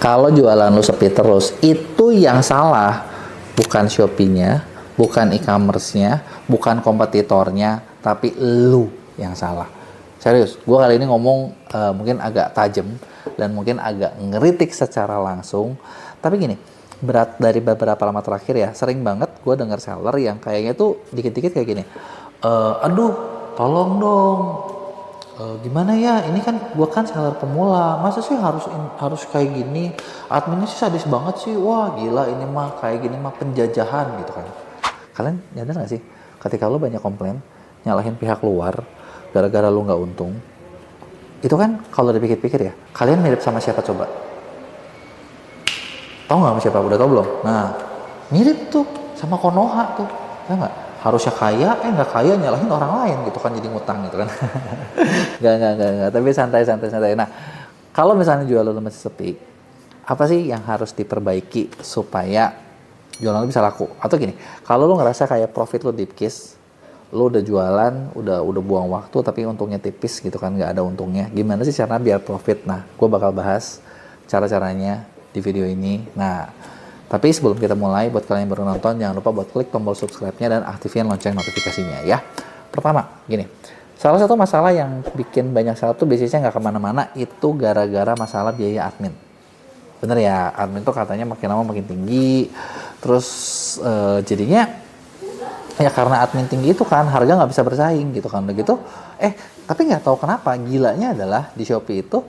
Kalau jualan lu sepi terus, itu yang salah bukan Shopee-nya, bukan e-commerce-nya, bukan kompetitornya, tapi lu yang salah. Serius, gue kali ini ngomong mungkin agak tajam dan mungkin agak ngeritik secara langsung. Tapi gini, berat dari beberapa lama terakhir ya, sering banget gue dengar seller yang kayaknya tuh dikit-dikit kayak gini. Aduh, tolong dong, gimana ya, ini kan gue kan seller pemula, masa sih harus kayak gini, adminnya sih sadis banget sih, wah gila ini mah kayak gini mah penjajahan gitu kan. Kalian nyadar gak sih ketika lo banyak komplain nyalahin pihak luar gara-gara lo nggak untung, itu kan kalau dipikir-pikir ya, kalian mirip sama siapa coba? Tahu nggak sama siapa? Udah tau belum? Nah, mirip tuh sama Konoha tuh, ya nggak? Harusnya kaya, nggak kaya, nyalahin orang lain gitu kan, jadi ngutang gitu kan. Nggak, tapi santai. Nah, kalau misalnya jualan lu masih sepi, apa sih yang harus diperbaiki supaya jualan lu bisa laku? Atau gini, kalau lu ngerasa kayak profit lu dipkis, lu udah jualan, udah buang waktu tapi untungnya tipis gitu kan, nggak ada untungnya. Gimana sih cara biar profit? Nah, gue bakal bahas cara-caranya di video ini. Nah, tapi sebelum kita mulai, buat kalian yang baru nonton, jangan lupa buat klik tombol subscribe-nya dan aktifin lonceng notifikasinya ya. Pertama, gini, salah satu masalah yang bikin banyak seller tuh biasanya nggak kemana-mana itu gara-gara masalah biaya admin. Bener ya, admin tuh katanya makin lama makin tinggi, terus jadinya ya karena admin tinggi itu kan harga nggak bisa bersaing gitu kan, begitu. Tapi nggak tahu kenapa gilanya adalah di Shopee itu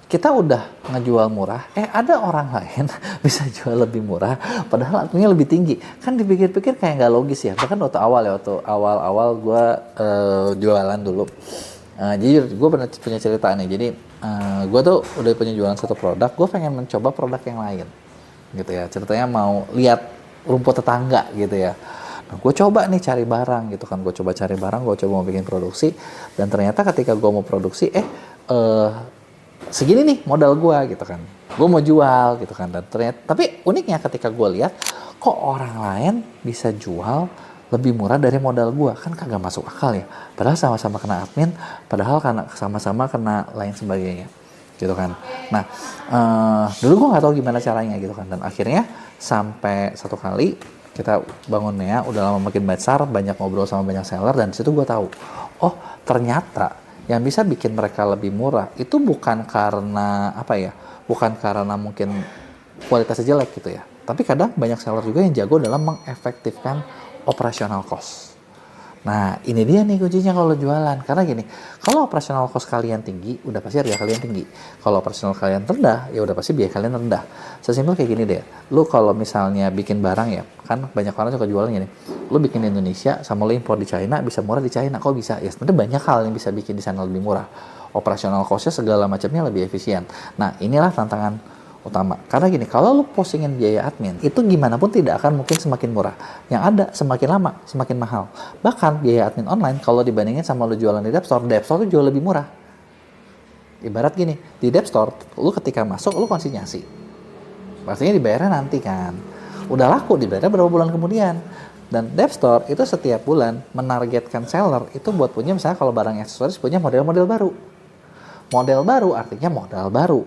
kita udah ngejual murah, ada orang lain bisa jual lebih murah, padahal adminnya lebih tinggi. Kan dipikir-pikir kayak nggak logis ya. Bahkan waktu awal gue jualan dulu. Jujur, gue pernah punya cerita nih. Jadi gue tuh udah punya jualan satu produk, gue pengen mencoba produk yang lain, gitu ya. Ceritanya mau lihat rumput tetangga gitu ya. Nah, gue coba nih cari barang gitu kan. Gue coba cari barang, gue coba mau bikin produksi, dan ternyata ketika gue mau produksi, segini nih modal gue gitu kan, gue mau jual gitu kan, dan ternyata, tapi uniknya ketika gue lihat kok orang lain bisa jual lebih murah dari modal gue, kan kagak masuk akal ya, padahal sama-sama kena admin, padahal karena sama-sama kena lain sebagainya gitu kan. Nah, dulu gue nggak tahu gimana caranya gitu kan, dan akhirnya sampai satu kali kita bangunnya udah lama makin besar, banyak ngobrol sama banyak seller, dan disitu gue tahu, oh ternyata yang bisa bikin mereka lebih murah itu bukan karena bukan karena mungkin kualitasnya jelek gitu ya, tapi kadang banyak seller juga yang jago dalam mengefektifkan operational cost. Nah, ini dia nih kuncinya kalau jualan. Karena gini, kalau operational cost kalian tinggi, udah pasti harga kalian tinggi. Kalau operational kalian rendah, ya udah pasti biaya kalian rendah. Sesimpel kayak gini deh. Lu kalau misalnya bikin barang ya, kan banyak orang suka jualan gini. Lu bikin di Indonesia sama lu impor di China, bisa murah di China. Kok bisa? Ya sebenarnya banyak hal yang bisa bikin di sana lebih murah. Operational cost-nya segala macamnya lebih efisien. Nah, inilah tantangan utama. Karena gini, kalau lu postingin biaya admin, itu gimana pun tidak akan mungkin semakin murah. Yang ada semakin lama, semakin mahal. Bahkan biaya admin online, kalau dibandingin sama lu jualan di Depstore tuh jauh lebih murah. Ibarat gini, di Depstore, lu ketika masuk, lu konsinyasi. Pastinya dibayarnya nanti kan. Udah laku, dibayarnya berapa bulan kemudian. Dan Depstore itu setiap bulan menargetkan seller itu buat punya, misalnya kalau barang aksesoris punya model-model baru. Model baru artinya modal baru.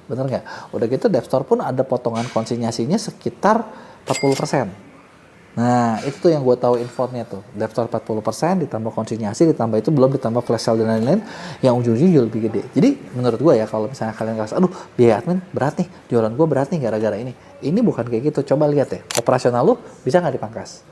Bener nggak? Udah gitu Depstore pun ada potongan konsinyasinya sekitar 40%. Nah, itu tuh yang gue tahu infonya tuh. Depstore 40% ditambah konsinyasi, ditambah itu belum ditambah flash sale dan lain-lain yang ujung-ujungnya jauh lebih gede. Jadi menurut gue ya, kalau misalnya kalian ngerasa, aduh biaya admin berat nih, jualan gue berat nih gara-gara ini. Ini bukan kayak gitu. Coba lihat ya, operasional lu bisa nggak dipangkas?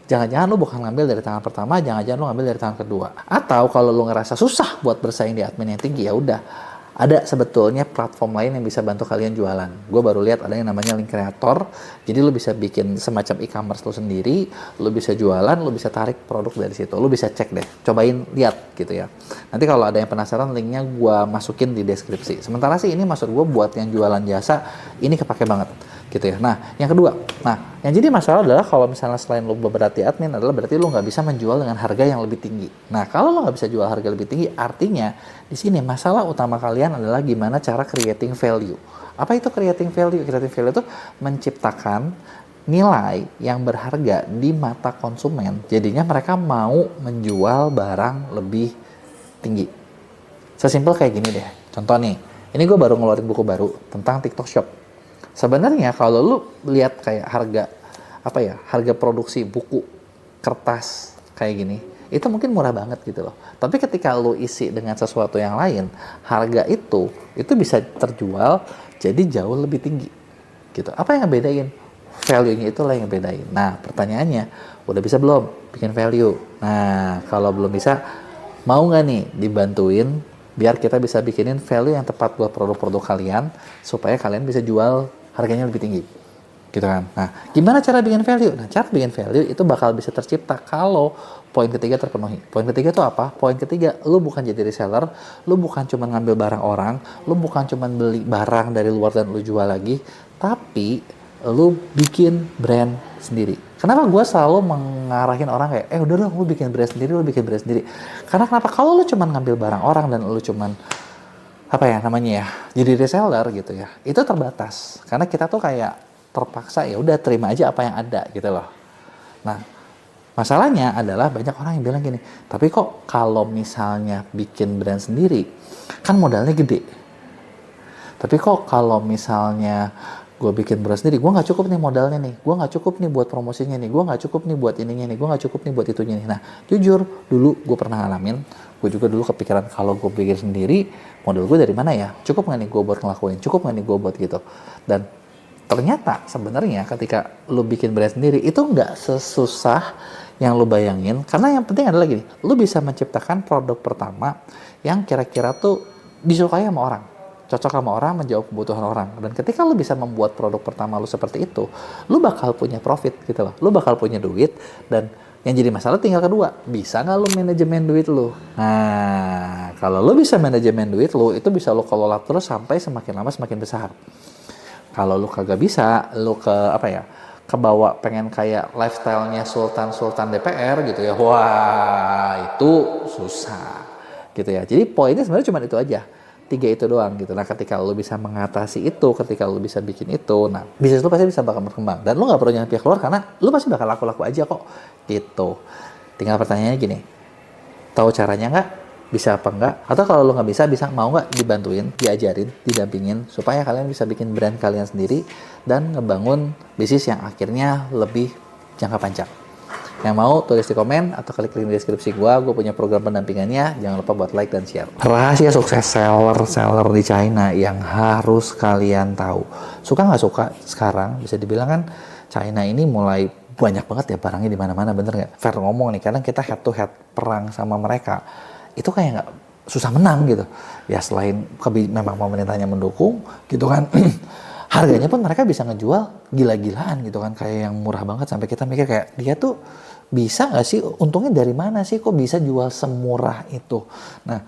Jangan-jangan lu bukan ngambil dari tangan pertama, jangan-jangan lu ngambil dari tangan kedua. Atau kalau lu ngerasa susah buat bersaing di admin yang tinggi, ya udah. Ada sebetulnya platform lain yang bisa bantu kalian jualan. Gue baru lihat ada yang namanya Link Creator. Jadi lu bisa bikin semacam e-commerce lu sendiri, lu bisa jualan, lu bisa tarik produk dari situ. Lu bisa cek deh, cobain lihat gitu ya. Nanti kalau ada yang penasaran, linknya gue masukin di deskripsi. Sementara sih ini maksud gue buat yang jualan jasa, ini kepake banget gitu ya. Nah, yang kedua, yang jadi masalah adalah kalau misalnya selain lu berat di admin adalah berarti lu nggak bisa menjual dengan harga yang lebih tinggi. Nah, kalau lu nggak bisa jual harga lebih tinggi, artinya di sini masalah utama kalian adalah gimana cara creating value. Apa itu creating value? Creating value itu menciptakan nilai yang berharga di mata konsumen. Jadinya mereka mau menjual barang lebih tinggi. Sesimpel kayak gini deh. Contoh nih, Ini gue baru ngeluarin buku baru tentang TikTok Shop. Sebenarnya kalau lu lihat kayak harga produksi buku kertas kayak gini, itu mungkin murah banget gitu loh. Tapi ketika lu isi dengan sesuatu yang lain, harga itu bisa terjual jadi jauh lebih tinggi gitu. Apa yang ngebedain? Value-nya itulah yang ngebedain. Nah, pertanyaannya, udah bisa belum bikin value? Nah, kalau belum bisa, mau nggak nih dibantuin biar kita bisa bikinin value yang tepat buat produk-produk kalian supaya kalian bisa jual harganya lebih tinggi gitu kan. Nah, gimana cara bikin value? Nah, cara bikin value itu bakal bisa tercipta kalau poin ketiga terpenuhi. Poin ketiga itu apa? Poin ketiga, lu bukan jadi reseller, lu bukan cuma ngambil barang orang, lu bukan cuma beli barang dari luar dan lu jual lagi, tapi lu bikin brand sendiri. Kenapa gue selalu mengarahin orang kayak, udah dong, lu bikin brand sendiri. Karena kenapa? Kalau lu cuma ngambil barang orang dan lu cuma jadi reseller gitu ya, itu terbatas. Karena kita tuh kayak terpaksa ya udah terima aja apa yang ada gitu loh. Nah, masalahnya adalah banyak orang yang bilang gini, tapi kok kalau misalnya bikin brand sendiri, kan modalnya gede. Tapi kok kalau misalnya gue bikin brand sendiri, gue nggak cukup nih modalnya nih, gue nggak cukup nih buat promosinya nih, gue nggak cukup nih buat ininya nih, gue nggak cukup nih buat itunya nih. Nah, jujur dulu gue pernah ngalamin, gue juga dulu kepikiran kalau gue bikin sendiri, modal gue dari mana ya? Cukup nggak nih gue buat ngelakuin? Cukup nggak nih gue buat gitu? Dan ternyata sebenarnya ketika lu bikin brand sendiri itu nggak sesusah yang lu bayangin, karena yang penting adalah gini, lu bisa menciptakan produk pertama yang kira-kira tuh disukai sama orang, cocok sama orang, menjawab kebutuhan orang. Dan ketika lu bisa membuat produk pertama lu seperti itu, lu bakal punya profit gitu loh, lu bakal punya duit. Dan yang jadi masalah tinggal kedua, bisa nggak lu manajemen duit lu? Nah, kalau lu bisa manajemen duit lu, itu bisa lu kelola terus sampai semakin lama semakin besar. Kalau lu kagak bisa, lu kebawa pengen kayak lifestyle-nya Sultan DPR gitu ya, wah itu susah gitu ya. Jadi poinnya sebenarnya cuma itu aja, 3 itu doang gitu. Nah, ketika lu bisa mengatasi itu, ketika lu bisa bikin itu, nah bisnis lu pasti bisa bakal berkembang. Dan lu gak perlu nyampe keluar karena lu pasti bakal laku-laku aja kok gitu. Tinggal pertanyaannya gini, tahu caranya nggak? Bisa apa enggak? Atau kalau lu nggak bisa mau nggak dibantuin, diajarin, didampingin supaya kalian bisa bikin brand kalian sendiri dan ngebangun bisnis yang akhirnya lebih jangka panjang. Yang mau tulis di komen atau klik link di deskripsi gue punya program pendampingannya. Jangan lupa buat like dan share. Rahasia sukses seller di China yang harus kalian tahu. Suka nggak suka sekarang bisa dibilang kan China ini mulai banyak banget ya barangnya di mana-mana, bener nggak? Fair ngomong nih, kadang kita head to head perang sama mereka, itu kayak nggak susah menang gitu. Ya selain memang pemerintahnya mendukung gitu kan, harganya pun mereka bisa ngejual gila-gilaan gitu kan, kayak yang murah banget sampai kita mikir kayak dia tuh bisa nggak sih, untungnya dari mana sih kok bisa jual semurah itu. Nah,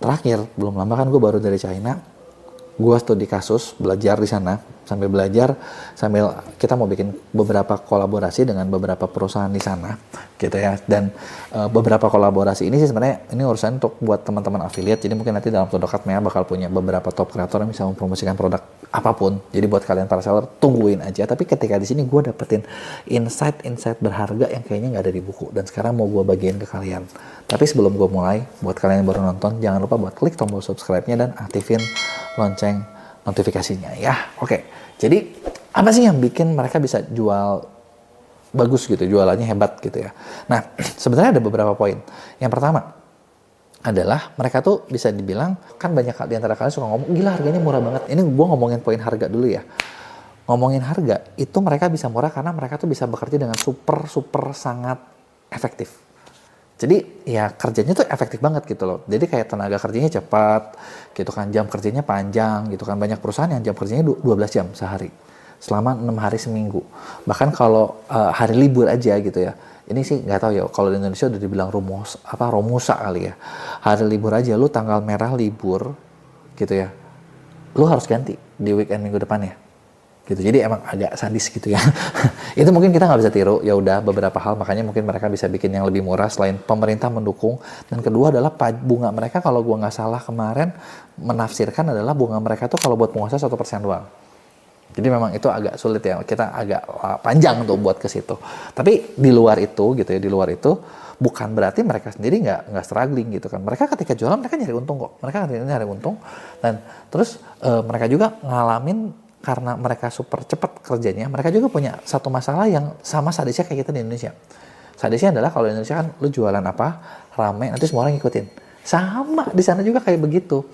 terakhir belum lama kan gue baru dari China, gue studi kasus, belajar di sana, sambil belajar sambil kita mau bikin beberapa kolaborasi dengan beberapa perusahaan di sana gitu ya. Dan beberapa kolaborasi ini sih sebenarnya ini urusan untuk buat teman-teman affiliate, jadi mungkin nanti dalam waktu dekat Mea bakal punya beberapa top kreator yang bisa mempromosikan produk apapun. Jadi buat kalian para seller tungguin aja. Tapi ketika di sini gue dapetin insight berharga yang kayaknya nggak ada di buku, dan sekarang mau gue bagiin ke kalian. Tapi sebelum gue mulai, buat kalian yang baru nonton, jangan lupa buat klik tombol subscribe-nya dan aktifin lonceng notifikasinya ya. Oke, jadi apa sih yang bikin mereka bisa jual bagus gitu, jualannya hebat gitu ya. Nah, sebenarnya ada beberapa poin. Yang pertama adalah mereka tuh bisa dibilang, kan banyak di antara kalian suka ngomong, gila harganya murah banget. Ini gue ngomongin poin harga dulu ya. Ngomongin harga, itu mereka bisa murah karena mereka tuh bisa bekerja dengan super sangat efektif. Jadi ya kerjanya tuh efektif banget gitu loh. Jadi kayak tenaga kerjanya cepat gitu kan, jam kerjanya panjang gitu kan. Banyak perusahaan yang jam kerjanya 12 jam sehari selama 6 hari seminggu. Bahkan kalau hari libur aja gitu ya. Ini sih nggak tahu ya, kalau di Indonesia udah dibilang romusa kali ya. Hari libur aja lu tanggal merah libur gitu ya. Lu harus ganti di weekend minggu depan ya. Gitu. Jadi emang agak sadis gitu ya. Itu mungkin kita nggak bisa tiru, ya udah beberapa hal, makanya mungkin mereka bisa bikin yang lebih murah selain pemerintah mendukung. Dan kedua adalah bunga mereka, kalau gua nggak salah kemarin menafsirkan adalah bunga mereka tuh kalau buat pengusaha 1% doang. Jadi memang itu agak sulit ya, kita agak panjang tuh buat ke situ. Tapi di luar itu gitu ya, di luar itu bukan berarti mereka sendiri nggak struggling gitu kan. Mereka ketika jualan mereka nyari untung kok. Mereka nyari untung dan terus mereka juga ngalamin karena mereka super cepat kerjanya. Mereka juga punya satu masalah yang sama sadisnya kayak kita di Indonesia. Sadisnya adalah kalau di Indonesia kan lu jualan apa rame nanti semua orang ngikutin. Sama di sana juga kayak begitu.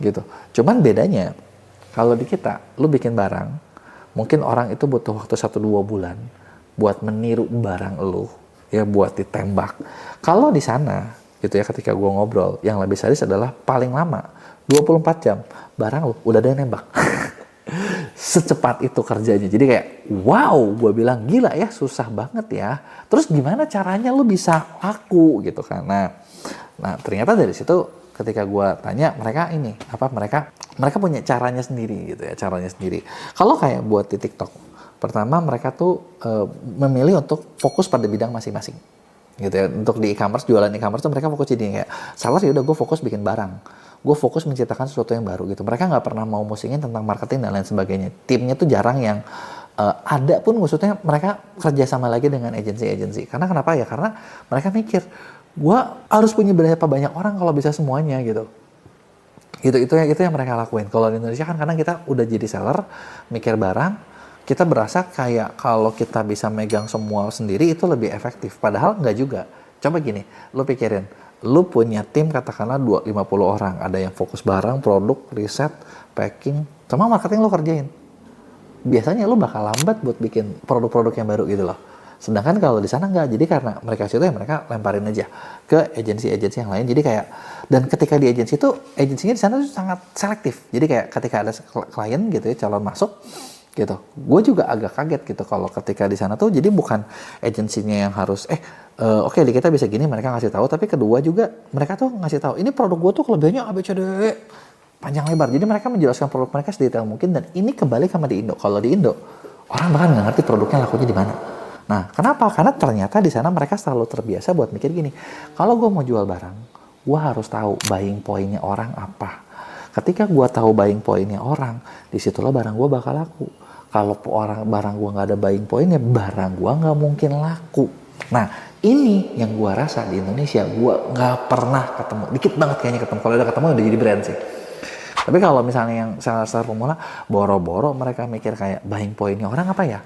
Gitu. Cuman bedanya kalau di kita, lu bikin barang, mungkin orang itu butuh waktu 1-2 bulan buat meniru barang lu, ya buat ditembak. Kalau di sana, gitu ya ketika gua ngobrol, yang lebih sadis adalah paling lama 24 jam, barang lu udah ada yang nembak. Secepat itu kerjanya. Jadi kayak, wow, gua bilang gila ya, susah banget ya. Terus gimana caranya lu bisa laku gitu kan. Nah ternyata dari situ ketika gue tanya mereka punya caranya sendiri gitu ya, caranya sendiri. Kalau kayak buat di TikTok, pertama mereka tuh memilih untuk fokus pada bidang masing-masing gitu ya. Untuk di e-commerce, jualan e-commerce tuh mereka fokus jadi kayak seller ya udah gue fokus bikin barang, gue fokus menciptakan sesuatu yang baru gitu. Mereka nggak pernah mau musingin tentang marketing dan lain sebagainya. Timnya tuh jarang yang ada pun maksudnya mereka kerjasama lagi dengan agensi-agensi. Karena kenapa ya? Karena mereka mikir gue harus punya berapa banyak orang kalau bisa semuanya gitu. Itu yang mereka lakuin. Kalau di Indonesia kan karena kita udah jadi seller, mikir barang, kita berasa kayak kalau kita bisa megang semua sendiri itu lebih efektif. Padahal nggak juga. Coba gini, lu pikirin, lu punya tim katakanlah 50 orang, ada yang fokus barang, produk, riset, packing, sama marketing lu kerjain. Biasanya lu bakal lambat buat bikin produk-produk yang baru gitu loh. Sedangkan kalau di sana enggak, jadi karena mereka situ ya mereka lemparin aja ke agensi-agensi yang lain. Jadi kayak, dan ketika di agensi itu, agensinya di sana tuh sangat selektif. Jadi kayak ketika ada klien gitu ya, calon masuk gitu. Gue juga agak kaget gitu kalau ketika di sana tuh, jadi bukan agensinya yang harus, oke, di kita bisa gini, mereka ngasih tahu. Tapi kedua juga mereka tuh ngasih tahu, ini produk gue tuh kelebihannya ABCD, panjang lebar. Jadi mereka menjelaskan produk mereka sedetail mungkin, dan ini kebalik sama di Indo. Kalau di Indo, orang bahkan nggak ngerti produknya lakunya di mana. Nah, kenapa? Karena ternyata di sana mereka selalu terbiasa buat mikir gini, kalau gue mau jual barang, gue harus tahu buying point-nya orang apa. Ketika gue tahu buying point-nya orang, disitulah barang gue bakal laku. Kalau barang gue nggak ada buying point-nya, barang gue nggak mungkin laku. Nah, ini yang gue rasa di Indonesia, gue nggak pernah ketemu. Dikit banget kayaknya ketemu. Kalau udah ketemu udah jadi brand sih. Tapi kalau misalnya yang seller pemula, boro-boro mereka mikir kayak buying point-nya orang apa ya?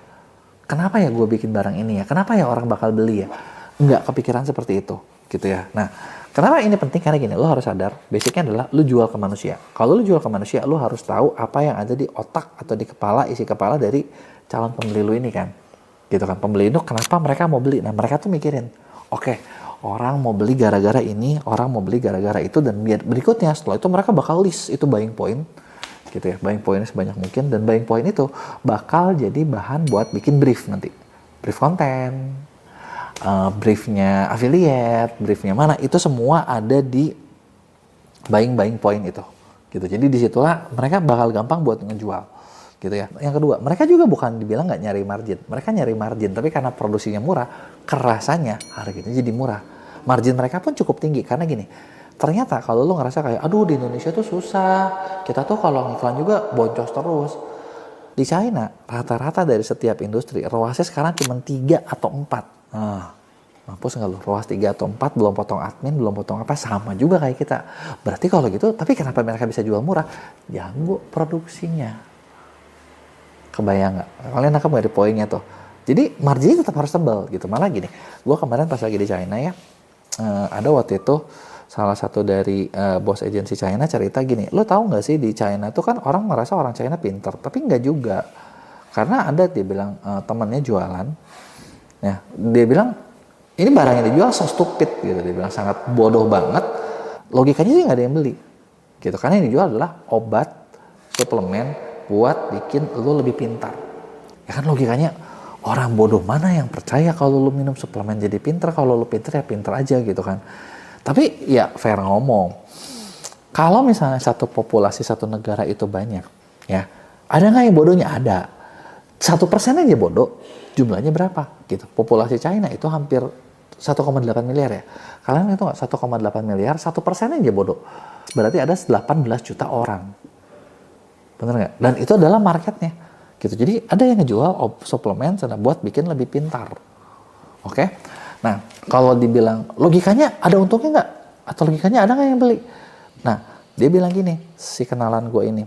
Kenapa ya gue bikin barang ini ya? Kenapa ya orang bakal beli ya? Nggak kepikiran seperti itu, gitu ya. Nah, kenapa ini penting? Karena gini, lo harus sadar, basicnya adalah lo jual ke manusia. Kalau lo jual ke manusia, lo harus tahu apa yang ada di otak atau di kepala, isi kepala dari calon pembeli lo ini kan. Gitu kan, pembeli itu kenapa mereka mau beli? Nah, mereka tuh mikirin, oke, orang mau beli gara-gara ini, orang mau beli gara-gara itu, dan berikutnya setelah itu mereka bakal list itu buying point. Gitu ya, buying point sebanyak mungkin, dan buying point itu bakal jadi bahan buat bikin brief nanti, brief konten, briefnya affiliate, briefnya mana, itu semua ada di buying point itu, gitu. Jadi disitulah mereka bakal gampang buat ngejual, gitu ya. Yang kedua, mereka juga bukan dibilang nggak nyari margin, mereka nyari margin, tapi karena produksinya murah, kerasannya harganya jadi murah. Margin mereka pun cukup tinggi karena gini. Ternyata kalau lo ngerasa kayak, aduh di Indonesia tuh susah, kita tuh kalau ngiklan juga boncos terus. Di China, rata-rata dari setiap industri, ROAS-nya sekarang cuma 3 atau 4. Nah, mampus nggak lo? ROAS 3 atau 4, belum potong admin, belum potong apa, sama juga kayak kita. Berarti kalau gitu, tapi kenapa mereka bisa jual murah? Jago produksinya. Kebayang nggak? Kalian nangkep nggak di poinnya tuh? Jadi marginnya tetap harus tebal gitu. Malah gini, gue kemarin pas lagi di China ya, ada waktu itu, salah satu dari bos agensi China cerita gini, lo tahu nggak sih di China tuh kan orang merasa orang China pinter, tapi nggak juga. Karena ada dia bilang temannya jualan, ya dia bilang ini barang yang dijual so stupid gitu, dia bilang sangat bodoh banget, logikanya sih nggak ada yang beli, gitu. Karena yang dijual adalah obat, suplemen buat bikin lo lebih pintar. Ya kan logikanya orang bodoh mana yang percaya kalau lo minum suplemen jadi pintar, kalau lo pintar ya pintar aja gitu kan. Tapi ya fair ngomong, kalau misalnya satu populasi satu negara itu banyak, ya ada nggak yang bodohnya? Ada. 1% aja bodoh, jumlahnya berapa? Gitu. Populasi China itu hampir 1,8 miliar ya. Kalian itu nggak 1,8 miliar, 1% aja bodoh. Berarti ada 18 juta orang. Bener nggak? Dan itu adalah marketnya. gitu. Jadi ada yang ngejual suplemen sana buat bikin lebih pintar. Oke? Nah, kalau dibilang logikanya ada untungnya nggak? Atau logikanya ada nggak yang beli? Nah, dia bilang gini, si kenalan gue ini.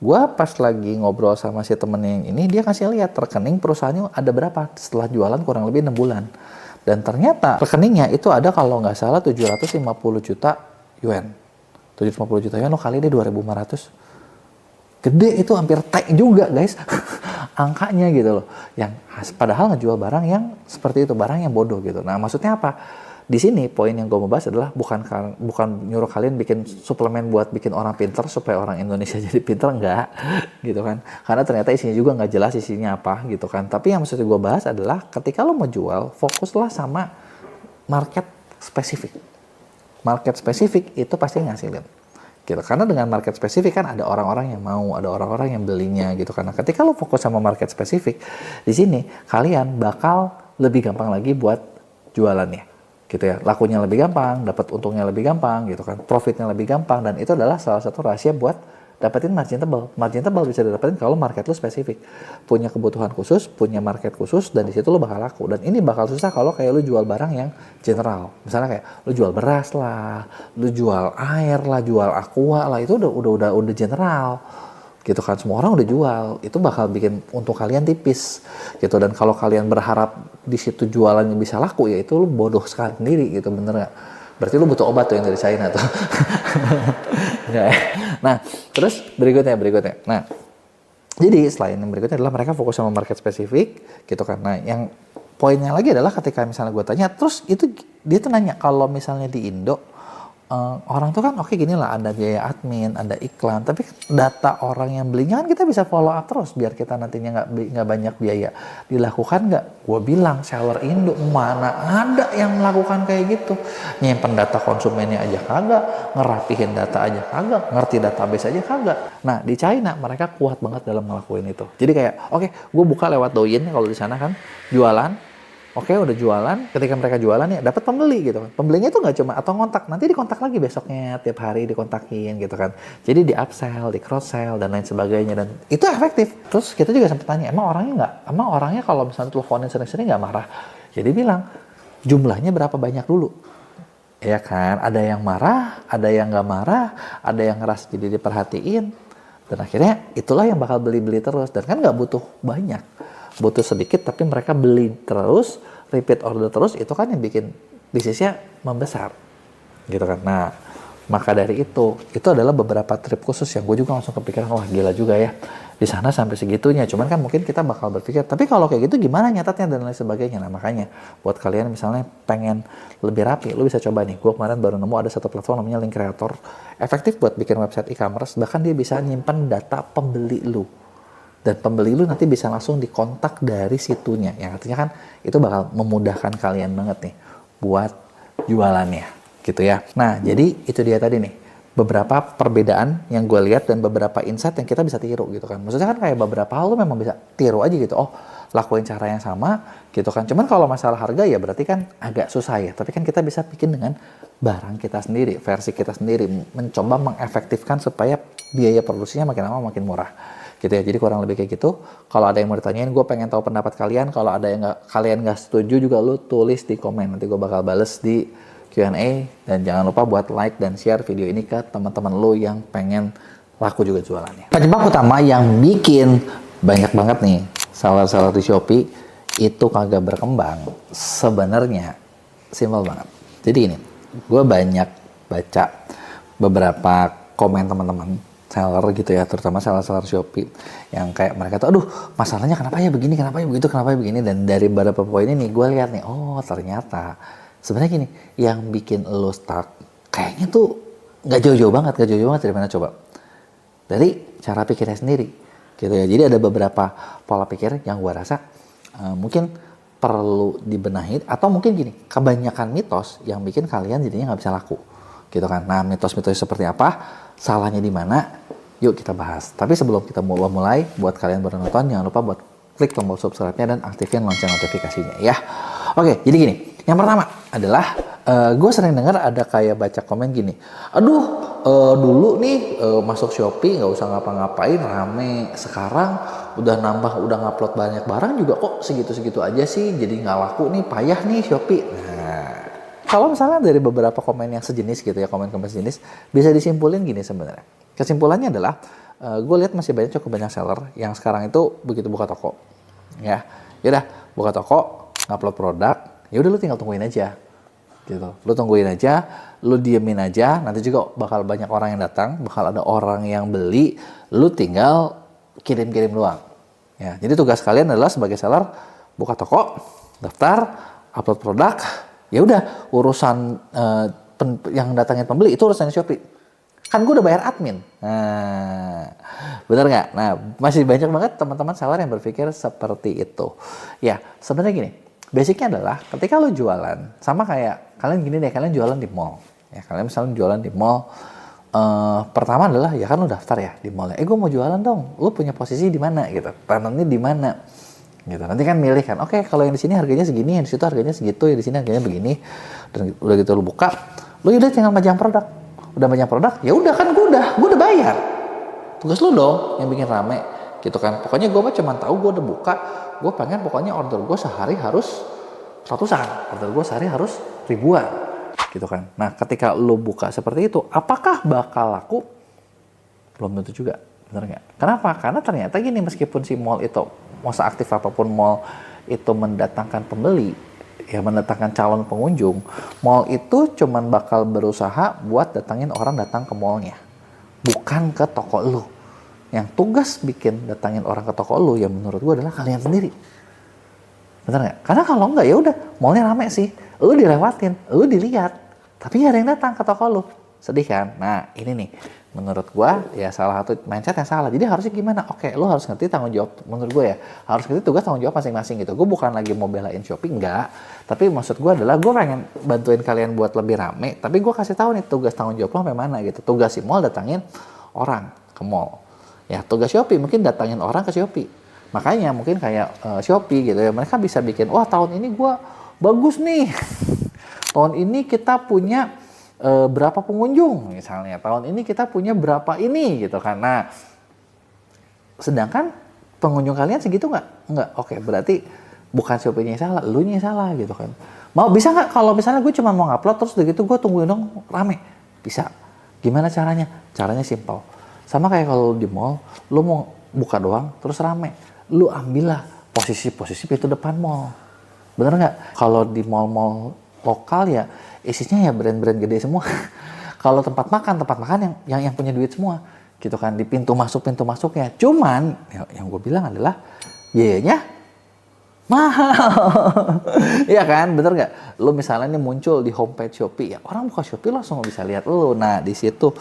Gue pas lagi ngobrol sama si temennya yang ini, dia kasih lihat rekening perusahaannya ada berapa setelah jualan kurang lebih 6 bulan. Dan ternyata rekeningnya itu ada kalau nggak salah 750 juta yuan. 750 juta yuan lo kali deh 2.500. Gede itu, hampir T juga guys angkanya gitu loh. Yang padahal ngejual barang yang seperti itu, barang yang bodoh gitu. Nah maksudnya apa? Di sini poin yang gue mau bahas adalah bukan nyuruh kalian bikin suplemen buat bikin orang pintar supaya orang Indonesia jadi pintar, enggak gitu kan. Karena ternyata isinya juga nggak jelas isinya apa gitu kan. Tapi yang maksudnya gue bahas adalah ketika lo mau jual, fokuslah sama market spesifik. Market spesifik itu pasti ngasilin. Gitu. Karena dengan market spesifik kan ada orang-orang yang mau, ada orang-orang yang belinya gitu. Karena ketika lo fokus sama market spesifik, di sini kalian bakal lebih gampang lagi buat jualannya, gitu ya. Lakunya lebih gampang, dapat untungnya lebih gampang, gitu kan. Profitnya lebih gampang, dan itu adalah salah satu rahasia buat dapetin margin tebal. Margin tebal bisa didapetin kalau market lo spesifik, punya kebutuhan khusus, punya market khusus, dan di situ lo bakal laku. Dan ini bakal susah kalau kayak lo jual barang yang general. Misalnya kayak lo jual beras lah, lo jual air lah, jual aqua lah, itu udah general. Gitu kan, semua orang udah jual, itu bakal bikin untuk kalian tipis gitu. Dan kalau kalian berharap di situ jualannya bisa laku, ya itu lo bodoh sekali sendiri gitu, bener nggak? Berarti lu butuh obat tuh yang dari China tuh. Nah, terus berikutnya. Nah, jadi selain yang berikutnya adalah mereka fokus sama market spesifik gitu kan. Nah, yang poinnya lagi adalah ketika misalnya gue tanya, terus itu dia tuh nanya kalau misalnya di Indo orang tuh kan oke gini lah, ada biaya admin, ada iklan, tapi data orang yang belinya kan kita bisa follow up terus biar kita nantinya nggak banyak biaya. Dilakukan nggak? Gue bilang seller Indo mana ada yang melakukan kayak gitu, nyimpen data konsumennya aja kagak, ngerapihin data aja kagak, ngerti database aja kagak. Nah di China mereka kuat banget dalam ngelakuin itu. Jadi kayak oke, gue buka lewat Douyin kalau di sana kan jualan. Oke, udah jualan. Ketika mereka jualan ya dapat pembeli gitu kan. Pembelinya itu nggak cuma atau ngontak, nanti dikontak lagi besoknya, tiap hari dikontakin gitu kan. Jadi di upsell, di cross sell dan lain sebagainya, dan itu efektif. Terus kita juga sempat tanya, emang orangnya kalau misalnya teleponin sering-sering nggak marah? Jadi bilang jumlahnya berapa banyak dulu. Ya kan, ada yang marah, ada yang nggak marah, ada yang ngerasa jadi diperhatiin, dan akhirnya itulah yang bakal beli-beli terus. Dan kan nggak butuh banyak, butuh sedikit tapi mereka beli terus, repeat order terus, itu kan yang bikin bisnisnya membesar gitu kan. Nah maka dari itu adalah beberapa trip khusus yang gue juga langsung kepikiran, wah gila juga ya di sana sampai segitunya. Cuman kan mungkin kita bakal berpikir, tapi kalau kayak gitu gimana nyatatnya dan lain sebagainya. Nah makanya buat kalian misalnya pengen lebih rapi, lu bisa coba nih. Gue kemarin baru nemu ada satu platform namanya Link Creator, efektif buat bikin website e-commerce. Bahkan dia bisa nyimpan data pembeli lu, dan pembeli lu nanti bisa langsung dikontak dari situnya. Yang artinya kan itu bakal memudahkan kalian banget nih buat jualannya gitu ya. Nah jadi itu dia tadi nih beberapa perbedaan yang gue lihat dan beberapa insight yang kita bisa tiru gitu kan. Maksudnya kan kayak beberapa hal lu memang bisa tiru aja gitu. Oh lakuin cara yang sama gitu kan. Cuman kalau masalah harga ya berarti kan agak susah ya. Tapi kan kita bisa bikin dengan barang kita sendiri, versi kita sendiri. Mencoba mengefektifkan supaya biaya produksinya makin lama makin murah. Gitu ya, jadi kurang lebih kayak gitu. Kalau ada yang mau ditanyain, gue pengen tahu pendapat kalian. Kalau ada yang kalian nggak setuju juga, lu tulis di komen. Nanti gue bakal bales di Q&A. Dan jangan lupa buat like dan share video ini ke teman-teman lu yang pengen laku juga jualannya. Penyebab utama yang bikin banyak banget nih seller-seller di Shopee itu kagak berkembang, sebenarnya simpel banget. Jadi ini, gue banyak baca beberapa komen teman-teman seller gitu ya, terutama seller Shopee yang kayak mereka tuh, aduh masalahnya kenapa ya begini, kenapa ya begitu, kenapa ya begini. Dan dari beberapa poin ini gue lihat nih, oh ternyata sebenarnya gini, yang bikin lo stuck kayaknya tuh nggak jauh-jauh banget dari mana coba? Dari cara pikirnya sendiri gitu ya. Jadi ada beberapa pola pikir yang gue rasa mungkin perlu dibenahi, atau mungkin gini, kebanyakan mitos yang bikin kalian jadinya nggak bisa laku gitu kan. Nah mitos-mitos seperti apa, salahnya di mana, yuk kita bahas. Tapi sebelum kita mulai, buat kalian baru nonton jangan lupa buat klik tombol subscribe-nya dan aktifin lonceng notifikasinya ya. Oke, jadi gini, yang pertama adalah gue sering dengar ada kayak baca komen gini, aduh dulu nih masuk Shopee nggak usah ngapa-ngapain, rame, sekarang udah nambah, udah ngupload banyak barang juga kok segitu-segitu aja sih, jadi nggak laku nih, payah nih Shopee. Nah, kalau misalnya dari beberapa komen yang sejenis gitu ya, komen-komen sejenis, bisa disimpulin gini sebenarnya. Kesimpulannya adalah, gue lihat masih cukup banyak seller yang sekarang itu begitu buka toko, ya udah buka toko, ngupload produk, ya udah lu tinggal tungguin aja, gitu. Lu tungguin aja, lu diemin aja, nanti juga bakal banyak orang yang datang, bakal ada orang yang beli, lu tinggal kirim-kirim doang. Ya, jadi tugas kalian adalah sebagai seller buka toko, daftar, upload produk, ya udah urusan yang datangin pembeli itu urusan Shopee. Kan gue udah bayar admin. Nah, bener nggak? Nah, masih banyak banget teman-teman seller yang berpikir seperti itu. Ya, sebenarnya gini, basicnya adalah ketika lo jualan, sama kayak kalian gini deh, kalian jualan di mall. Ya, kalian misalnya jualan di mall, pertama adalah ya kan lo daftar ya di mall. Gue mau jualan dong. Lo punya posisi di mana gitu? Tanamnya di mana? Gitu. Nanti kan milih kan. Oke, kalau yang di sini harganya segini, yang di situ harganya segitu, yang di sini harganya begini. Dan udah gitu lo buka, lo udah tinggal majang produk. Udah banyak produk, ya udah kan gue udah bayar. Tugas lu dong yang bikin rame, gitu kan. Pokoknya gue mah cuma tahu gue udah buka, gue pengen pokoknya order gue sehari harus ratusan, order gue sehari harus ribuan, gitu kan. Nah, ketika lu buka seperti itu, apakah bakal laku? Belum tentu juga, bener nggak? Kenapa? Karena ternyata gini, meskipun si mall itu, mau seaktif apapun mall itu mendatangkan pembeli, ya mendatangkan calon pengunjung, mall itu cuman bakal berusaha buat datangin orang datang ke mallnya, bukan ke toko lu. Yang tugas bikin datangin orang ke toko lu, ya menurut gua adalah kalian sendiri. Bener nggak? Karena kalau nggak ya udah, mallnya rame sih, lu dilewatin, lu dilihat, tapi nggak ada yang datang ke toko lu. Sedih kan? Nah, ini nih, menurut gua ya salah satu mindset yang salah. Jadi harusnya gimana? Oke, lu harus ngerti tanggung jawab, menurut gua ya, harus ngerti tugas tanggung jawab masing-masing gitu. Gua bukan lagi mau belain Shopee, enggak. Tapi maksud gua adalah gua pengen bantuin kalian buat lebih rame, tapi gua kasih tahu nih tugas tanggung jawab lo sampai mana gitu. Tugas si mall datangin orang ke mall. Ya, tugas Shopee mungkin datangin orang ke Shopee. Makanya mungkin kayak Shopee gitu ya, mereka bisa bikin, wah tahun ini gua bagus nih. Tahun ini kita punya berapa pengunjung misalnya, tahun ini kita punya berapa ini gitu kan. Nah, sedangkan pengunjung kalian segitu nggak, oke, berarti bukan Shopee-nya yang salah, lu nya yang salah gitu kan. Mau bisa nggak kalau misalnya gue cuma mau ngupload terus begitu gue tungguin dong rame? Bisa. Gimana caranya? Caranya simpel, sama kayak kalau di mall, lu mau buka doang terus rame, lu ambillah posisi pintu depan mall. Bener nggak? Kalau di mall-mall lokal ya isinya ya brand-brand gede semua. Kalau tempat makan yang punya duit semua, gitu kan, di pintu masuknya. Cuman yang gue bilang adalah biayanya mahal. Iya kan, bener nggak? Lu misalnya nih muncul di homepage Shopee, ya orang buka Shopee langsung bisa lihat lu. Nah, di situ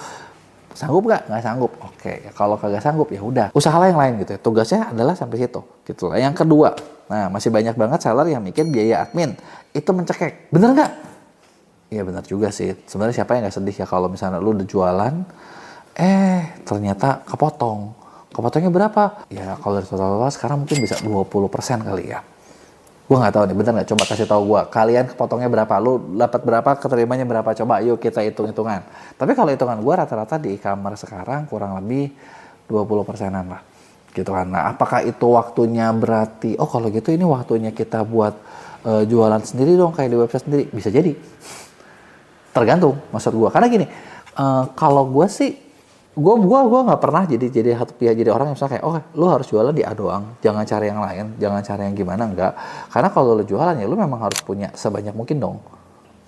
sanggup nggak? Nggak sanggup. Oke, kalau kagak sanggup ya udah, usahalah yang lain gitu ya. Tugasnya adalah sampai situ, gitu lah. Yang kedua, nah masih banyak banget seller yang mikir biaya admin itu mencekek. Bener nggak? Iya benar juga sih. Sebenarnya siapa yang nggak sedih ya kalau misalnya lu udah jualan, ternyata kepotong. Kepotongnya berapa? Ya kalau dari total sekarang mungkin bisa 20% kali ya. Gua nggak tahu nih, bener nggak? Coba kasih tahu gua. Kalian kepotongnya berapa? Lu dapat berapa? Keterimanya berapa? Coba yuk kita hitung-hitungan. Tapi kalau hitungan gua rata-rata di e-commerce sekarang kurang lebih 20%-an lah. Gitu kan. Nah, apakah itu waktunya berarti, oh kalau gitu ini waktunya kita buat jualan sendiri dong kayak di website sendiri? Bisa jadi. Tergantung, maksud gue. Karena gini, kalau gue sih, gue nggak pernah jadi satu pihak, jadi orang yang misalnya kayak, oh lu harus jualan di A doang, jangan cari yang lain, jangan cari yang gimana, enggak. Karena kalau lu jualan ya lu memang harus punya sebanyak mungkin dong.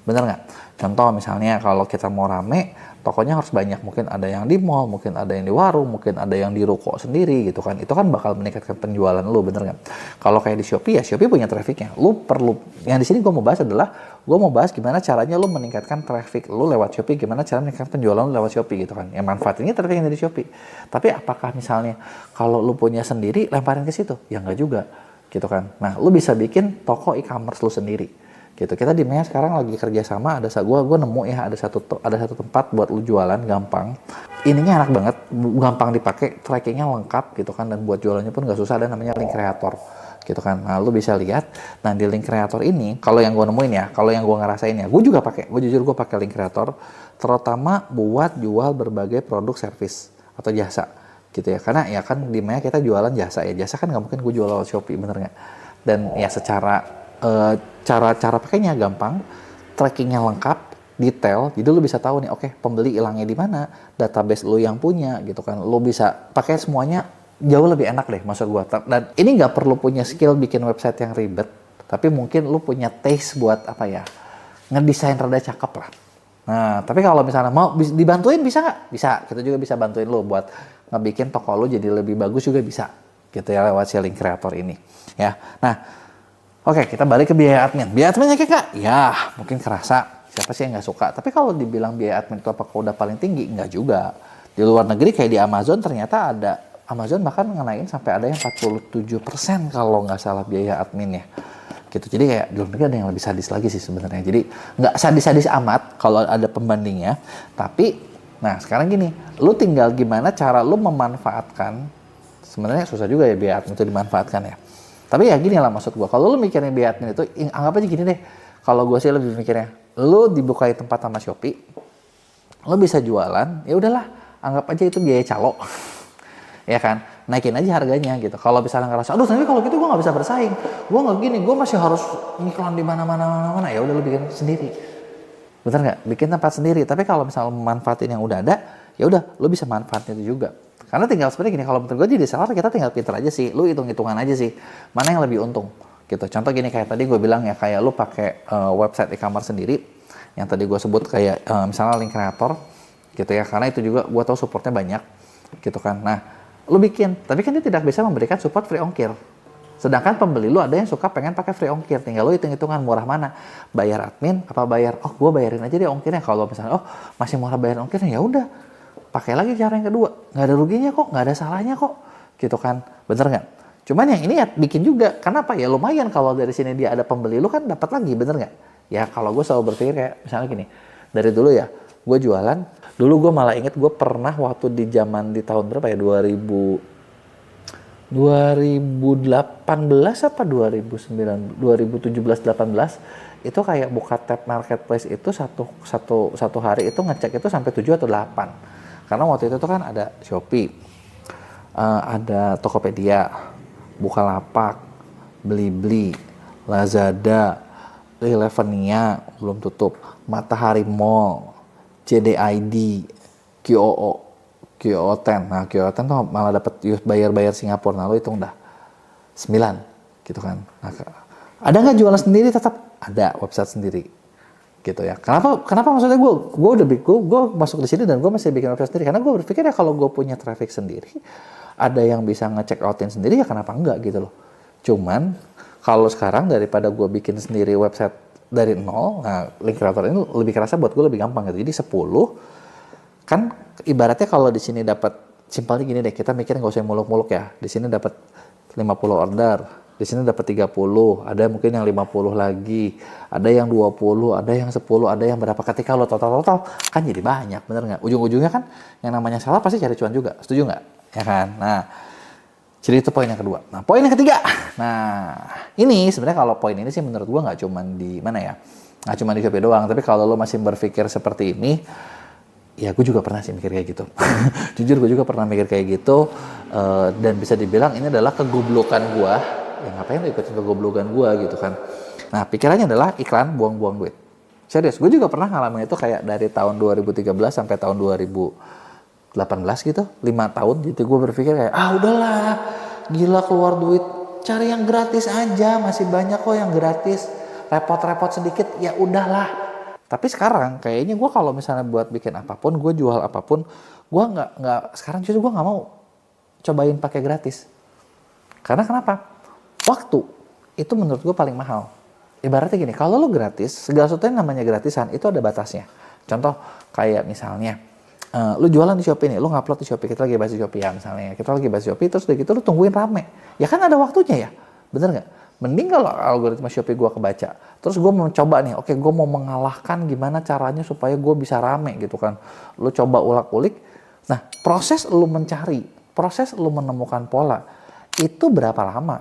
Bener nggak? Contoh misalnya kalau kita mau rame, tokonya harus banyak. Mungkin ada yang di mall, mungkin ada yang di warung, mungkin ada yang di ruko sendiri gitu kan. Itu kan bakal meningkatkan penjualan lu, bener nggak? Kalau kayak di Shopee, ya Shopee punya trafficnya. Lu perlu, yang di sini gue mau bahas adalah, gue mau bahas gimana caranya lu meningkatkan traffic lu lewat Shopee, gimana cara meningkatkan penjualan lu lewat Shopee gitu kan. Yang manfaatnya traffic yang dari Shopee. Tapi apakah misalnya kalau lu punya sendiri, lemparin ke situ? Ya nggak juga gitu kan. Nah, lu bisa bikin toko e-commerce lu sendiri. Gitu. Kita di Mea sekarang lagi kerja sama, gue nemu ya ada satu tempat buat lu jualan gampang. Ininya enak banget, gampang dipakai, trackingnya lengkap gitu kan, dan buat jualannya pun nggak susah, ada namanya link creator gitu kan. Nah, lu bisa lihat, nah di link creator ini, kalau yang gue nemuin ya, kalau yang gue ngerasain ya, gue juga pakai, gue jujur gue pakai link creator, terutama buat jual berbagai produk service atau jasa gitu ya. Karena ya kan dimana kita jualan jasa ya, jasa kan nggak mungkin gue jual lewat Shopee, bener nggak? Dan ya secara cara pakainya gampang, trackingnya lengkap, detail, jadi lu bisa tahu nih, oke, pembeli hilangnya di mana, database lu yang punya gitu kan, lu bisa pakai semuanya jauh lebih enak deh maksud gua. Dan ini nggak perlu punya skill bikin website yang ribet, tapi mungkin lu punya taste buat apa ya, ngedesain rada cakep lah. Nah, tapi kalau misalnya mau dibantuin bisa nggak? Bisa, kita juga bisa bantuin lo buat ngebikin toko lo jadi lebih bagus juga bisa, gitu ya lewat Selling Creator ini, ya. Nah, oke, kita balik ke biaya admin. Biaya adminnya kayak nggak? Ya, mungkin kerasa. Siapa sih yang nggak suka? Tapi kalau dibilang biaya admin itu apakah udah paling tinggi? Nggak juga. Di luar negeri kayak di Amazon ternyata ada, Amazon bahkan ngenain sampai ada yang 47% kalau nggak salah biaya adminnya. Gitu. Jadi kayak di luar negeri ada yang lebih sadis lagi sih sebenarnya. Jadi nggak sadis-sadis amat kalau ada pembandingnya. Tapi, nah sekarang gini, lu tinggal gimana cara lu memanfaatkan, sebenarnya susah juga ya biaya admin itu dimanfaatkan ya. Tapi ya gini lah maksud gue, kalau lu mikirin biaya admin itu, anggap aja gini deh, kalau gue sih lebih mikirnya, lu dibukai tempat sama Shopee, lu bisa jualan, ya udahlah, anggap aja itu biaya calo, ya kan, naikin aja harganya gitu. Kalau misalnya ngerasa, aduh tapi kalau gitu gue nggak bisa bersaing, gue nggak gini, gue masih harus iklan di mana-mana, ya udah lu bikin sendiri, bener nggak? Bikin tempat sendiri. Tapi kalau misalnya manfaatin yang udah ada, ya udah, lu bisa manfaatin itu juga. Karena tinggal seperti gini, kalau menurut gue jadi seller kita tinggal pinter aja sih, lu hitung-hitungan aja sih, mana yang lebih untung gitu. Contoh gini kayak tadi gue bilang ya, kayak lu pakai website e-commerce sendiri, yang tadi gue sebut kayak misalnya Link Creator gitu ya, karena itu juga gue tahu supportnya banyak gitu kan. Nah, lu bikin, tapi kan dia tidak bisa memberikan support free ongkir. Sedangkan pembeli lu ada yang suka pengen pakai free ongkir, tinggal lu hitung-hitungan murah mana, bayar admin apa bayar, oh gue bayarin aja deh ongkirnya. Kalau misalnya oh masih murah bayar ongkirnya, ya udah pakai lagi cara yang kedua, nggak ada ruginya kok, nggak ada salahnya kok, gitu kan, bener nggak? Cuman yang ini ya bikin juga, karena apa ya, lumayan kalau dari sini dia ada pembeli, lu kan dapat lagi, bener nggak? Ya kalau gue selalu berpikir kayak misalnya gini, dari dulu ya, gue jualan, dulu gue malah inget gue pernah waktu di zaman di tahun berapa ya, 2018 apa 2017-18 itu kayak buka tab marketplace itu satu hari itu ngecek itu sampai 7 atau 8. Karena waktu itu tuh kan ada Shopee, ada Tokopedia, Bukalapak, Blibli, Lazada, Elevenia belum tutup, Matahari Mall, JDID, QO10. Nah, QO10 tuh malah dapat bayar Singapura. Nah, lo hitung dah 9 gitu kan. Nah, ada nggak jualan sendiri? Tetap ada website sendiri. Gitu ya. Kenapa maksudnya gue masuk di sini dan gue masih bikin website sendiri, karena gue berpikir ya kalau gue punya traffic sendiri, ada yang bisa ngecek outin sendiri, ya kenapa enggak gitu loh. Cuman kalau sekarang daripada gue bikin sendiri website dari nol, nah Link Creator ini lebih kerasa buat gue lebih gampang gitu. Jadi 10 kan ibaratnya kalau di sini dapat, simpelnya gini deh, kita mikir nggak usah muluk-muluk ya. Di sini dapat 50 order, di sini dapat 30, ada mungkin yang 50 lagi, ada yang 20, ada yang 10, ada yang berapa. Ketika lo total kan jadi banyak, bener nggak? Ujung-ujungnya kan yang namanya salah pasti cari cuan juga, setuju nggak? Ya kan? Nah, jadi itu poin yang kedua. Nah, poin yang ketiga. Nah, ini sebenarnya kalau poin ini sih menurut gua nggak cuma di mana ya? Nggak cuma di Shopee doang, tapi kalau lo masih berpikir seperti ini, ya gue juga pernah sih mikir kayak gitu. Jujur gue juga pernah mikir kayak gitu, dan bisa dibilang ini adalah kegoblokan gue. Ya ngapain lo ikutin kegoblokan gue gitu kan. Nah pikirannya adalah iklan buang-buang duit. Serius, gue juga pernah ngalamin itu kayak dari tahun 2013 sampai tahun 2018 gitu, 5 tahun. Jadi gue berpikir kayak, udahlah, gila keluar duit, cari yang gratis aja, masih banyak kok yang gratis. Repot-repot sedikit, ya udahlah. Tapi sekarang kayaknya gue kalau misalnya buat bikin apapun, gue jual apapun, gue nggak sekarang justru gue nggak mau cobain pakai gratis. Karena kenapa? Waktu itu menurut gue paling mahal. Ibaratnya gini, kalau lo gratis, segala sesuatu yang namanya gratisan itu ada batasnya. Contoh kayak misalnya, lo jualan di Shopee nih, lo ngupload di Shopee, kita lagi bahas di Shopee ya misalnya, kita lagi bahas di Shopee, terus udah gitu lo tungguin rame. Ya kan ada waktunya ya, bener nggak? Mending kalau algoritma Shopee gue kebaca, terus gue mau coba nih, oke gue mau mengalahkan gimana caranya supaya gue bisa rame gitu kan. Lo coba ulak-ulik, nah proses lo mencari, proses lo menemukan pola, itu berapa lama?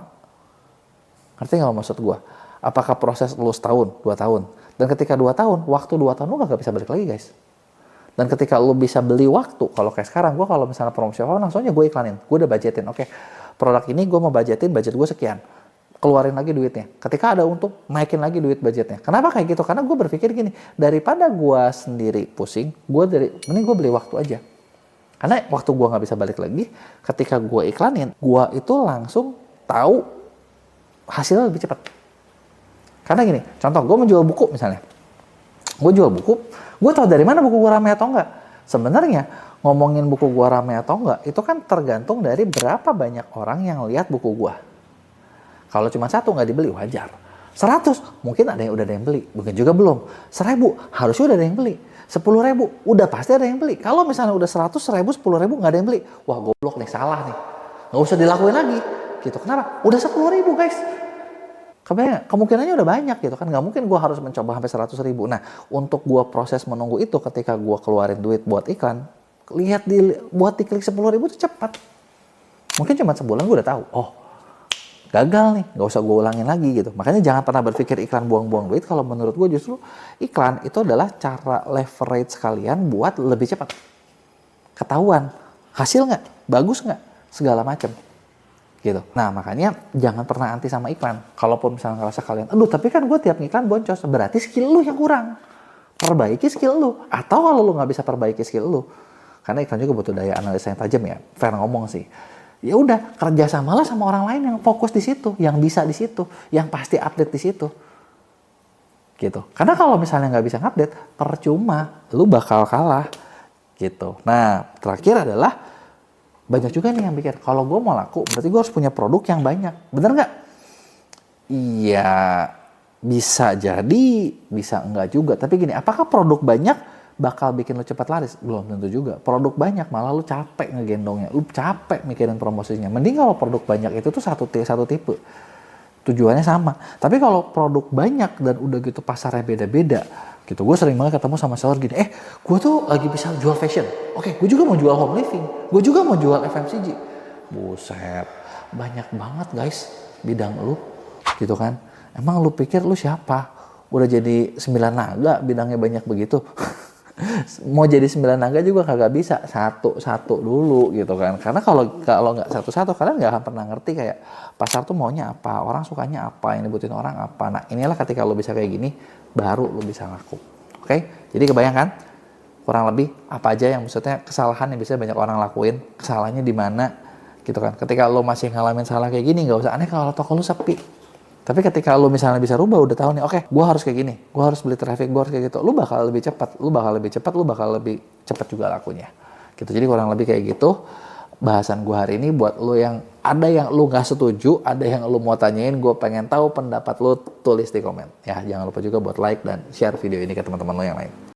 Ngerti nggak maksud gue? Apakah proses lo setahun, 2 tahun? Dan ketika 2 tahun, waktu 2 tahun lo gak bisa balik lagi guys. Dan ketika lo bisa beli waktu, kalau kayak sekarang, gue kalau misalnya promosi apa, langsung aja gue iklanin. Gue udah budgetin, oke, produk ini gue mau budgetin, budget gue sekian. Keluarin lagi duitnya. Ketika ada untung, naikin lagi duit budgetnya. Kenapa kayak gitu? Karena gue berpikir gini, daripada gue sendiri pusing, mending gue beli waktu aja. Karena waktu gue nggak bisa balik lagi, ketika gue iklanin, gue itu langsung tahu hasilnya lebih cepat. Karena gini, contoh gue menjual buku misalnya. Gue jual buku, gue tahu dari mana buku gue rame atau enggak. Sebenarnya ngomongin buku gue rame atau enggak, itu kan tergantung dari berapa banyak orang yang lihat buku gue. Kalau cuma 1 nggak dibeli, wajar. 100, mungkin udah ada yang beli, mungkin juga belum. 1000, harusnya udah ada yang beli. 10.000, udah pasti ada yang beli. Kalau misalnya udah 100, 1000, 10.000 nggak ada yang beli, wah goblok nih, salah nih. Nggak usah dilakuin lagi. Gitu. Kenapa? Udah 10.000 guys. Kebayang, kemungkinannya udah banyak gitu kan. Nggak mungkin gue harus mencoba sampai 100.000. Nah, untuk gue proses menunggu itu ketika gue keluarin duit buat iklan, buat diklik 10.000 itu cepat. Mungkin cuma sebulan gue udah tahu, oh gagal nih, nggak usah gue ulangin lagi gitu. Makanya jangan pernah berpikir iklan buang-buang duit. Kalau menurut gue justru iklan itu adalah cara leverage kalian buat lebih cepat. Ketahuan, hasil nggak, bagus nggak, segala macam. Gitu. Nah makanya jangan pernah anti sama iklan. Kalaupun misalnya ngerasa kalian, aduh tapi kan gue tiap iklan boncos, berarti skill lu yang kurang. Perbaiki skill lu. Atau kalau lu nggak bisa perbaiki skill lu, karena iklan juga butuh daya analisa yang tajam ya, fair ngomong sih. Ya udah, kerja samalah sama orang lain yang fokus di situ, yang bisa di situ, yang pasti update di situ. Gitu. Karena kalau misalnya nggak bisa update, percuma, lu bakal kalah. Gitu. Nah terakhir adalah banyak juga nih yang pikir, kalau gue mau laku, berarti gue harus punya produk yang banyak. Bener nggak? Iya, bisa jadi, bisa enggak juga. Tapi gini, apakah produk banyak bakal bikin lo cepat laris? Belum tentu juga. Produk banyak, malah lo capek ngegendongnya. Lo capek mikirin promosinya. Mending kalau produk banyak itu tuh satu tipe. Tujuannya sama. Tapi kalau produk banyak dan udah gitu pasarnya beda-beda, gitu. Gue sering banget ketemu sama seller gini, gue tuh lagi bisa jual fashion. Oke, gue juga mau jual home living. Gue juga mau jual FMCG. Buset, banyak banget guys bidang lu, gitu kan. Emang lu pikir lu siapa? Udah jadi 9 naga bidangnya banyak begitu. Mau jadi 9 naga juga kagak bisa, satu-satu dulu gitu kan. Karena kalau nggak satu-satu, kalian nggak akan pernah ngerti kayak pasar tuh maunya apa, orang sukanya apa, yang dibutuhin orang apa. Nah inilah ketika lo bisa kayak gini, baru lo bisa laku. Oke? Jadi kebayangkan kurang lebih apa aja yang maksudnya kesalahan yang bisa banyak orang lakuin, kesalahannya di mana gitu kan. Ketika lo masih ngalamin salah kayak gini, nggak usah aneh kalau toko lo sepi. Tapi ketika lu misalnya bisa rubah, udah tahu nih, oke, gue harus kayak gini, gue harus beli traffic, gue harus kayak gitu, lu bakal lebih cepat, lu bakal lebih cepat juga lakunya. Gitu. Jadi kurang lebih kayak gitu bahasan gue hari ini buat lu yang ada yang lu nggak setuju, ada yang lu mau tanyain, gue pengen tahu pendapat lu, tulis di komen. Ya, jangan lupa juga buat like dan share video ini ke teman-teman lu yang lain.